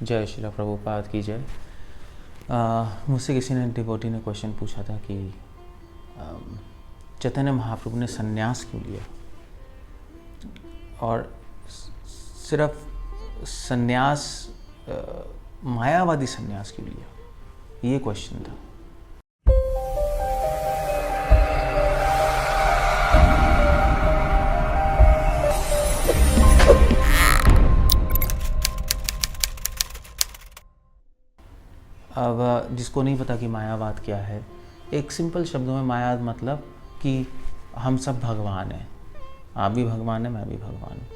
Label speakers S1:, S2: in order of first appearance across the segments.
S1: जय श्रीला प्रभुपाद की जय। मुझसे किसी ने डिवोटी ने क्वेश्चन पूछा था कि चैतन्य महाप्रभु ने संन्यास क्यों लिया, और सिर्फ संन्यास मायावादी संन्यास क्यों लिया, ये क्वेश्चन था। अब जिसको नहीं पता कि मायावाद क्या है, एक सिंपल शब्दों में मायावाद मतलब कि हम सब भगवान हैं, आप भी भगवान हैं, मैं भी भगवान हूँ,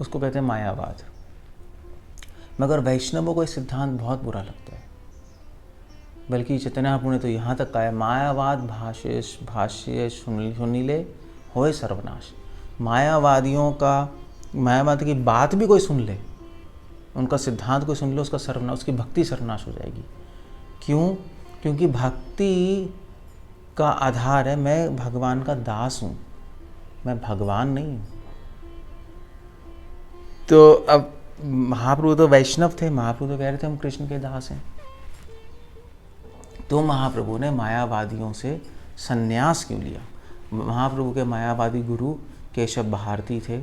S1: उसको कहते हैं मायावाद। मगर वैष्णवों को ये सिद्धांत बहुत बुरा लगता है, बल्कि चैतन्य महाप्रभु ने तो यहाँ तक कहा है, मायावाद भाष्य सुनीले होए सर्वनाश। मायावाद की बात भी कोई सुन ले, उनका सिद्धांत को सुन लो, उसका सर्वनाश, उसकी भक्ति सर्वनाश हो जाएगी। क्यों? क्योंकि भक्ति का आधार है मैं भगवान का दास हूँ, मैं भगवान नहीं हूँ। तो अब महाप्रभु तो वैष्णव थे, महाप्रभु तो कह रहे थे हम कृष्ण के दास हैं। तो महाप्रभु ने मायावादियों से संन्यास क्यों लिया? महाप्रभु के मायावादी गुरु केशव भारती थे,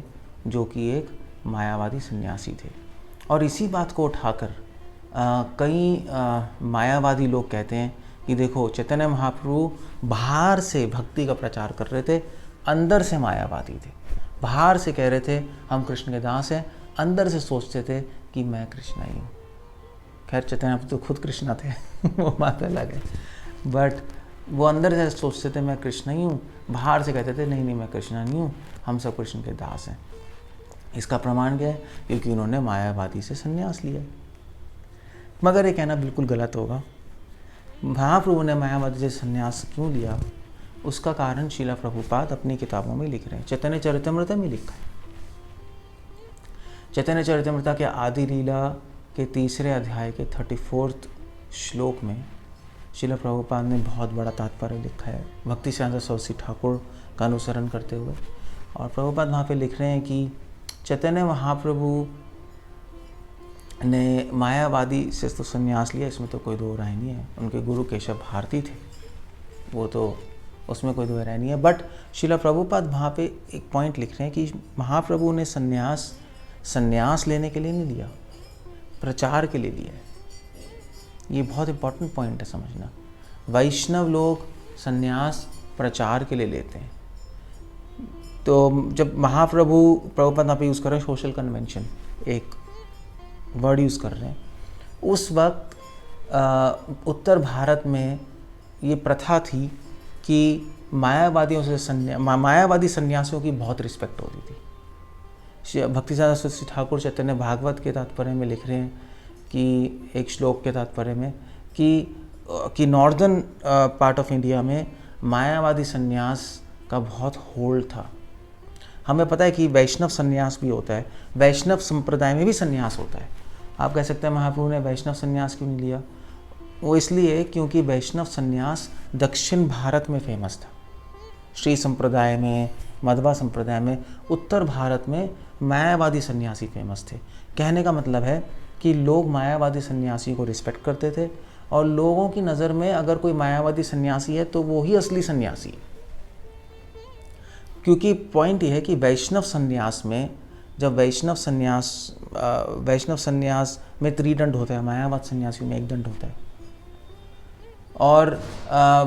S1: जो कि एक मायावादी सन्यासी थे। और इसी बात को उठाकर कई मायावादी लोग कहते हैं कि देखो, चैतन्य महाप्रभु बाहर से भक्ति का प्रचार कर रहे थे, अंदर से मायावादी थे। बाहर से कह रहे थे हम कृष्ण के दास हैं, अंदर से सोचते थे कि मैं कृष्ण ही हूँ। खैर, चैतन्य महाप्रभु तो खुद कृष्ण थे वो बात अलग है, बट वो अंदर से सोचते थे मैं कृष्ण ही हूँ, बाहर से कहते थे नहीं नहीं मैं कृष्ण नहीं हूँ, हम सब कृष्ण के दास हैं। इसका प्रमाण क्या है? क्योंकि उन्होंने मायावादी से संन्यास लिया। मगर ये कहना बिल्कुल गलत होगा। महाप्रभु ने मायावादी से संन्यास क्यों लिया, उसका कारण श्रीला प्रभुपाद अपनी किताबों में लिख रहे हैं। चैतन्य चरितामृत में लिखा है। चैतन्य चरितामृत के आदि लीला के 3 अध्याय के 34 श्लोक में श्रीला प्रभुपाद ने बहुत बड़ा तात्पर्य लिखा है, भक्ति सिद्धांत सरस्वती ठाकुर का अनुसरण करते हुए। और प्रभुपाद वहाँ पे लिख रहे हैं कि चैतन्य महाप्रभु ने मायावादी से तो संन्यास लिया, इसमें तो कोई दो राय नहीं है। उनके गुरु केशव भारती थे, वो तो उसमें कोई दो राय नहीं है। बट श्रीला प्रभुपाद वहाँ पे एक पॉइंट लिख रहे हैं कि महाप्रभु ने संन्यास लेने के लिए नहीं लिया, प्रचार के लिए लिया है। ये बहुत इंपॉर्टेंट पॉइंट है समझना। वैष्णव लोग संन्यास प्रचार के लिए लेते हैं। तो जब प्रभुपाद वहाँ पे यूज़ कर रहे हैं सोशल कन्वेंशन, एक वर्ड यूज़ कर रहे हैं, उस वक्त उत्तर भारत में ये प्रथा थी कि मायावादी सन्यासियों की बहुत रिस्पेक्ट होती थी। भक्ति सिद्धांत सरस्वती ठाकुर चैतन्य भागवत के तात्पर्य में लिख रहे हैं कि एक श्लोक के तात्पर्य में कि नॉर्दर्न पार्ट ऑफ इंडिया में मायावादी सन्यास का बहुत होल्ड था। हमें पता है कि वैष्णव सन्यास भी होता है, वैष्णव संप्रदाय में भी सन्यास होता है। आप कह सकते हैं महाप्रभु ने वैष्णव सन्यास क्यों नहीं लिया? वो इसलिए क्योंकि वैष्णव सन्यास दक्षिण भारत में फेमस था, श्री संप्रदाय में, मध्वा संप्रदाय में। उत्तर भारत में मायावादी सन्यासी फेमस थे। कहने का मतलब है कि लोग मायावादी सन्यासी को रिस्पेक्ट करते थे, और लोगों की नज़र में अगर कोई मायावादी सन्यासी है तो वो ही असली सन्यासी है। क्योंकि पॉइंट ये है कि वैष्णव सन्यास में, जब वैष्णव सन्यास में 3 दंड होता है, मायावाद सन्यासियों में 1 दंड होता है। और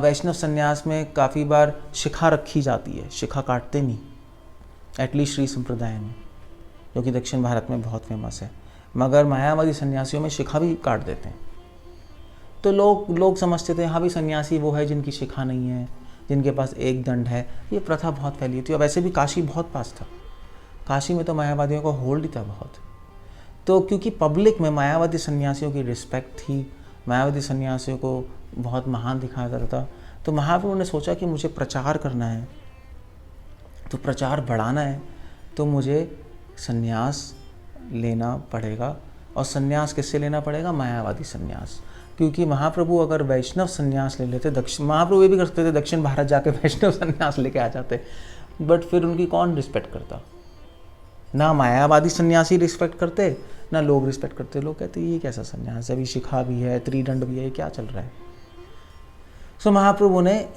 S1: वैष्णव सन्यास में काफ़ी बार शिखा रखी जाती है, शिखा काटते नहीं, एटलीस्ट श्री संप्रदाय में, जो कि दक्षिण भारत में बहुत फेमस है। मगर मायावादी सन्यासियों में शिखा भी काट देते हैं। तो लोग समझते थे हाँ भी सन्यासी वो है जिनकी शिखा नहीं है, जिनके पास 1 दंड है। ये प्रथा बहुत फैली थी। और वैसे भी काशी बहुत पास था, काशी में तो मायावादियों का होल्ड ही था बहुत। तो क्योंकि पब्लिक में मायावादी सन्यासियों की रिस्पेक्ट थी, मायावादी सन्यासियों को बहुत महान दिखाया जाता था, तो महाप्रभु ने सोचा कि मुझे प्रचार करना है, तो प्रचार बढ़ाना है, तो मुझे सन्यास लेना पड़ेगा। और सन्यास किससे लेना पड़ेगा? मायावादी सन्यास। क्योंकि महाप्रभु अगर वैष्णव सन्यास ले लेते, महाप्रभु ये भी कर सकते थे दक्षिण भारत जाके वैष्णव सन्यास लेके आ जाते, बट फिर उनकी कौन रिस्पेक्ट करता? ना मायावादी सन्यासी रिस्पेक्ट करते, ना लोग रिस्पेक्ट करते, लोग कहते ये कैसा संन्यास है, अभी शिखा भी है, त्रिदंड भी है, ये क्या चल रहा है। सो महाप्रभु ने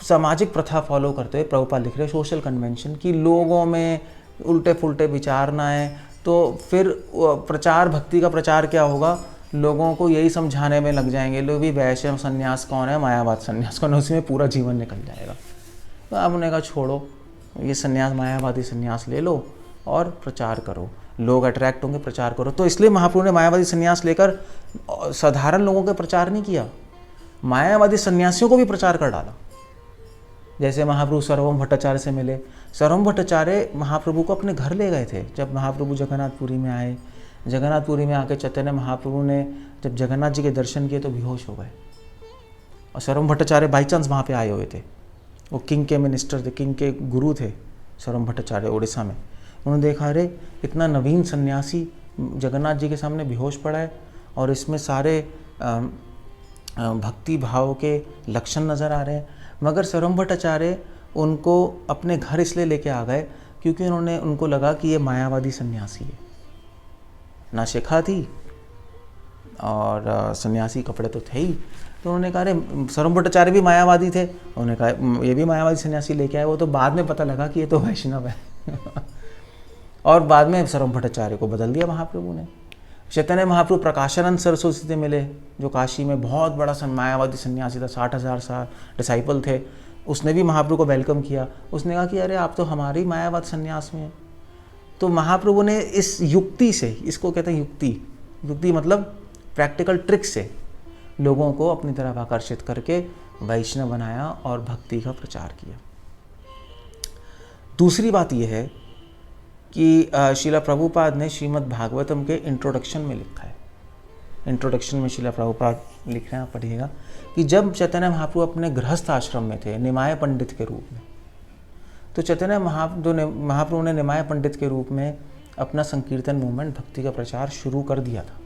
S1: सामाजिक प्रथा फॉलो करते हुए, प्रभुपाद लिख रहे सोशल कन्वेंशन, कि लोगों में उल्टे फुल्टे विचार ना आए, तो फिर प्रचार, भक्ति का प्रचार क्या होगा, लोगों को यही समझाने में लग जाएंगे लोग भी वैष्णव संन्यास कौन है, मायावाद संन्यास कौन है, उसी में पूरा जीवन निकल जाएगा। तो आपने कहा छोड़ो ये संन्यास, मायावादी संन्यास ले लो और प्रचार करो, लोग अट्रैक्ट होंगे, प्रचार करो। तो इसलिए महाप्रभु ने मायावादी संन्यास लेकर साधारण लोगों के प्रचार नहीं किया, मायावादी सन्यासियों को भी प्रचार कर डाला। जैसे महाप्रभु सर्वम भट्टाचार्य से मिले, सर्वम भट्टाचार्य महाप्रभु को अपने घर ले गए थे। जब महाप्रभु जगन्नाथपुरी में आए, जगन्नाथपुरी में आके चैतन्य महाप्रभु ने जब जगन्नाथ जी के दर्शन किए तो बेहोश हो गए। और सर्वम भट्टाचार्य बाई चांस वहाँ पे आए हुए थे, वो किंग के मिनिस्टर थे, किंग के गुरु थे सर्वम भट्टाचार्य उड़ीसा में। उन्होंने देखा अरे इतना नवीन सन्यासी जगन्नाथ जी के सामने बेहोश पड़ा है और इसमें सारे भक्ति भाव के लक्षण नज़र आ रहे हैं। मगर सर्वम भट्टाचार्य उनको अपने घर इसलिए लेके आ गए क्योंकि उनको लगा कि ये मायावादी सन्यासी है, ना शिखा थी और सन्यासी कपड़े तो थे ही। तो उन्होंने कहा अरे सर्वम भट्टाचार्य भी मायावादी थे, उन्होंने कहा ये भी मायावादी सन्यासी लेके आए। वो तो बाद में पता लगा कि ये तो वैष्णव है और बाद में सर्वम भट्टाचार्य को बदल दिया महाप्रभु ने। चैतन्य महाप्रभु प्रकाशानंद सरस्वती से मिले, जो काशी में बहुत बड़ा मायावादी सन्यासी था, 60,000 डिसाइपल थे। उसने भी महाप्रभु को वेलकम किया। उसने कहा कि अरे आप तो हमारी मायावाद सन्यास में हैं। तो महाप्रभु ने इस युक्ति से, इसको कहते हैं युक्ति मतलब प्रैक्टिकल ट्रिक से लोगों को अपनी तरफ आकर्षित करके वैष्णव बनाया और भक्ति का प्रचार किया। दूसरी बात यह है कि श्रीला प्रभुपाद ने श्रीमद् भागवतम के इंट्रोडक्शन में लिखा है, इंट्रोडक्शन में श्रीला प्रभुपाद लिख रहे हैं, आप पढ़िएगा, कि जब चैतन्य महाप्रभु अपने गृहस्थ आश्रम में थे निमाय पंडित के रूप में, तो चैतन्य महाप्रभु ने निमाय पंडित के रूप में अपना संकीर्तन मूवमेंट, भक्ति का प्रचार शुरू कर दिया था।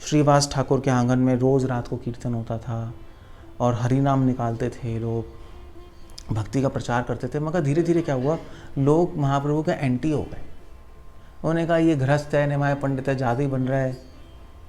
S1: श्रीवास ठाकुर के आंगन में रोज़ रात को कीर्तन होता था और हरि नाम निकालते थे लोग, भक्ति का प्रचार करते थे। मगर धीरे धीरे क्या हुआ, लोग महाप्रभु के एंटी हो गए। उन्होंने कहा ये गृहस्थ है, निमाय पंडित है, जादू बन रहा है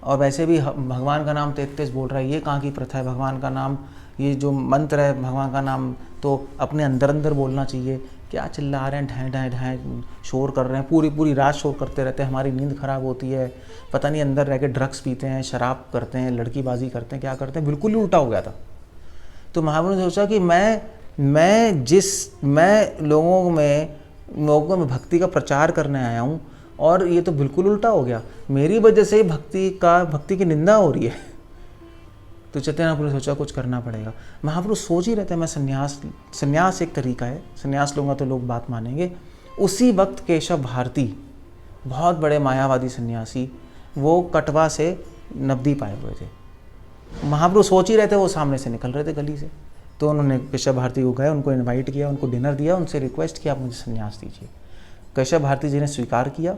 S1: और वैसे भी भगवान का नाम 33 बोल रहा है, ये कहाँ की प्रथा है, भगवान का नाम, ये जो मंत्र है भगवान का नाम तो अपने अंदर अंदर बोलना चाहिए, क्या चिल्ला रहे हैं, ढाएँ ढाएँ ढाएँ शोर कर रहे हैं, पूरी रात शोर करते रहते हैं, हमारी नींद खराब होती है, पता नहीं अंदर रह के ड्रग्स पीते हैं, शराब करते हैं, लड़कीबाजी करते हैं, क्या करते हैं, बिल्कुल ही उल्टा हो गया था। तो महाप्रभु ने सोचा कि मैं लोगों में भक्ति का प्रचार करने आया हूँ और ये तो बिल्कुल उल्टा हो गया, मेरी वजह से ही भक्ति की निंदा हो रही है। तो चैतन्य महाप्रभु ने सोचा कुछ करना पड़ेगा। महाप्रभु सोच ही रहते हैं मैं संन्यास एक तरीका है, संन्यास लूँगा तो लोग बात मानेंगे। उसी वक्त केशव भारती, बहुत बड़े मायावादी सन्यासी, वो कटवा से नवद्वीप आए हुए थे। महाप्रभु सोच ही रहे थे, वो सामने से निकल रहे थे गली से। तो उन्होंने केशव भारती को गए, उनको इनवाइट किया, उनको डिनर दिया, उनसे रिक्वेस्ट किया आप मुझे संन्यास दीजिए। केशव भारती जी ने स्वीकार किया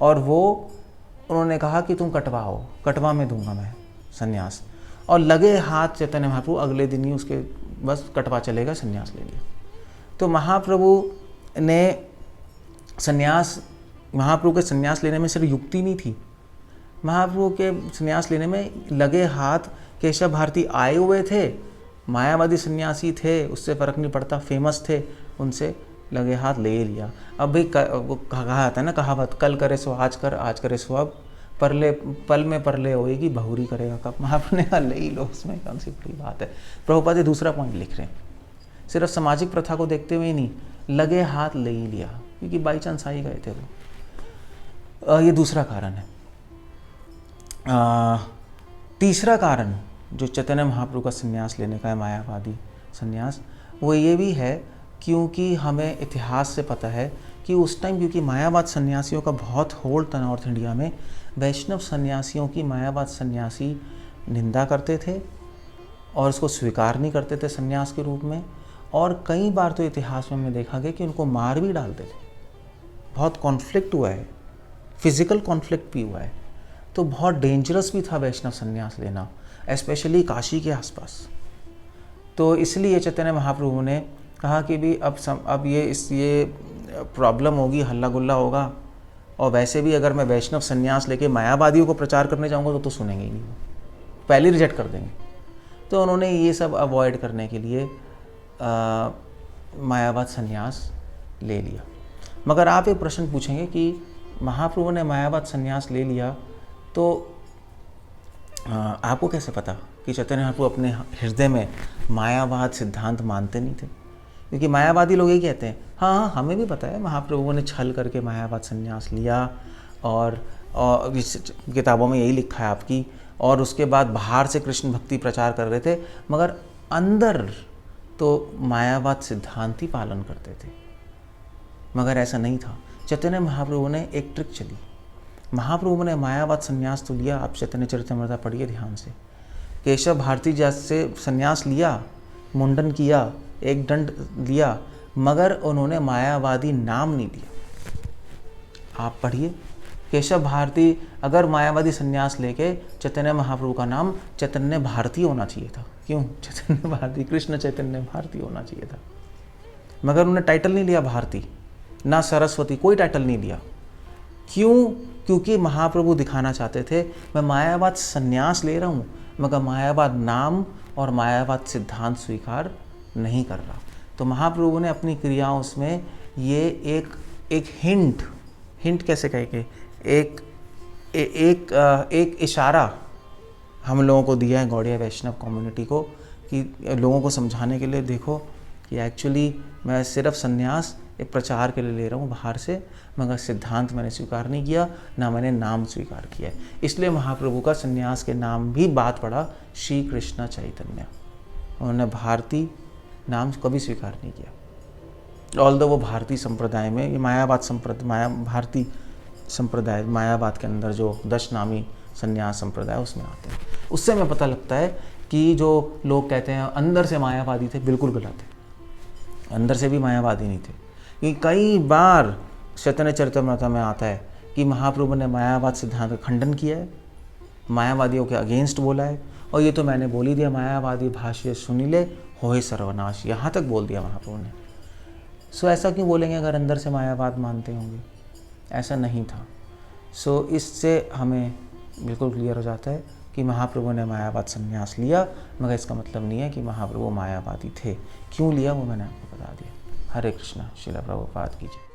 S1: और उन्होंने कहा कि तुम कटवा हो, कटवा में दूंगा मैं संन्यास। और लगे हाथ चैतन्य महाप्रभु अगले दिन ही उसके बस कटवा चलेगा, संन्यास ले लिया। तो महाप्रभु के संन्यास लेने में सिर्फ युक्ति नहीं थी, महाप्रभु के संन्यास लेने में लगे हाथ केशव भारती आए हुए थे, मायावादी सन्यासी थे, उससे फ़र्क नहीं पड़ता, फेमस थे, उनसे लगे हाथ ले लिया। अब भाई वो कहा था ना कहावत, कल करे सो आज कर, आज करे सो अब, पल में परले होएगी, बहुरी करेगा कब। महाप्रभु ने कहा ले ही लो, उसमें कौन सी बड़ी बात है। प्रभुपाद जी दूसरा पॉइंट लिख रहे हैं, सिर्फ सामाजिक प्रथा को देखते हुए नहीं, लगे हाथ ले ही लिया क्योंकि बाई चांस आ ही गए थे वो। ये दूसरा कारण है। तीसरा कारण जो चैतन्य महाप्रभु का संन्यास लेने का है, मायावादी संन्यास, वो ये भी है क्योंकि हमें इतिहास से पता है कि उस टाइम क्योंकि मायावाद सन्यासियों का बहुत होल्ड था नॉर्थ इंडिया में, वैष्णव सन्यासियों की मायावाद सन्यासी निंदा करते थे और उसको स्वीकार नहीं करते थे संन्यास के रूप में। और कई बार तो इतिहास में हमने देखा गया कि उनको मार भी डालते थे। बहुत कॉन्फ्लिक्ट हुआ है, फिजिकल कॉन्फ्लिक्ट भी हुआ है। तो बहुत डेंजरस भी था वैष्णव संन्यास लेना, स्पेशली काशी के आसपास। तो इसलिए चैतन्य महाप्रभु ने कहा कि भी अब ये प्रॉब्लम होगी, हल्ला गुल्ला होगा, और वैसे भी अगर मैं वैष्णव संन्यास लेके मायावादियों को प्रचार करने जाऊँगा तो सुनेंगे ही नहीं, वो पहले रिजेक्ट कर देंगे। तो उन्होंने ये सब अवॉइड करने के लिए मायावाद संन्यास ले लिया। मगर आप एक प्रश्न पूछेंगे कि महाप्रभु ने मायावाद संन्यास ले लिया तो आपको कैसे पता कि चैतन्य महाप्रभु अपने हृदय में मायावाद सिद्धांत मानते नहीं थे? क्योंकि मायावादी लोग यही कहते हैं, हाँ हमें भी पता है महाप्रभु ने छल करके मायावाद संन्यास लिया और इस किताबों में यही लिखा है आपकी, और उसके बाद बाहर से कृष्ण भक्ति प्रचार कर रहे थे, मगर अंदर तो मायावाद सिद्धांत ही पालन करते थे। मगर ऐसा नहीं था। चैतन्य महाप्रभु ने एक ट्रिक चली। महाप्रभु ने मायावाद संन्यास तो लिया, आप चैतन्य चरितामृत पढ़िए ध्यान से, केशव भारती जैसे संन्यास लिया, मुंडन किया, एक दंड लिया, मगर उन्होंने मायावादी नाम नहीं लिया। आप पढ़िए, केशव भारती अगर मायावादी संन्यास लेके चैतन्य महाप्रभु का नाम चैतन्य भारती होना चाहिए था। क्यों? चैतन्य भारती, कृष्ण चैतन्य भारती होना चाहिए था, मगर उन्होंने टाइटल नहीं लिया भारती, ना सरस्वती, कोई टाइटल नहीं लिया। क्यों? क्योंकि महाप्रभु दिखाना चाहते थे मैं मायावाद संन्यास ले रहा हूँ, मगर मायावाद नाम और मायावाद सिद्धांत स्वीकार नहीं कर रहा। तो महाप्रभु ने अपनी क्रियाओं में ये एक हिंट कैसे कहेंगे, एक इशारा हम लोगों को दिया है गौड़िया वैष्णव कम्युनिटी को, कि लोगों को समझाने के लिए, देखो कि एक्चुअली मैं सिर्फ संन्यास एक प्रचार के लिए ले रहा हूँ बाहर से, मगर सिद्धांत मैंने स्वीकार नहीं किया, ना मैंने नाम स्वीकार किया है। इसलिए महाप्रभु का संन्यास के नाम भी बात पड़ा श्री कृष्ण चैतन्य। उन्होंने भारती नाम कभी स्वीकार नहीं किया। ऑल्दो वो भारतीय संप्रदाय में, ये मायावाद भारतीय संप्रदाय, मायावाद के अंदर जो 10 नामी संन्यास संप्रदाय उसमें आते हैं। उससे हमें पता लगता है कि जो लोग कहते हैं अंदर से मायावादी थे, बिल्कुल गलत है। अंदर से भी मायावादी नहीं थे। कि कई बार चैतन्य चरितामृत में आता है कि महाप्रभु ने मायावाद सिद्धांत का खंडन किया है, मायावादियों के अगेंस्ट बोला है, और ये तो मैंने बोल ही दिया, मायावादी भाष्य सुनिले होए सर्वनाश, यहाँ तक बोल दिया महाप्रभु ने। सो ऐसा क्यों बोलेंगे अगर अंदर से मायावाद मानते होंगे? ऐसा नहीं था। सो इससे हमें बिल्कुल क्लियर हो जाता है कि महाप्रभु ने मायावाद संन्यास लिया, मगर इसका मतलब नहीं है कि महाप्रभु मायावादी थे। क्यों लिया वो मैंने आपको बता दिया। हरे कृष्णा। श्रील प्रभुपाद की जय।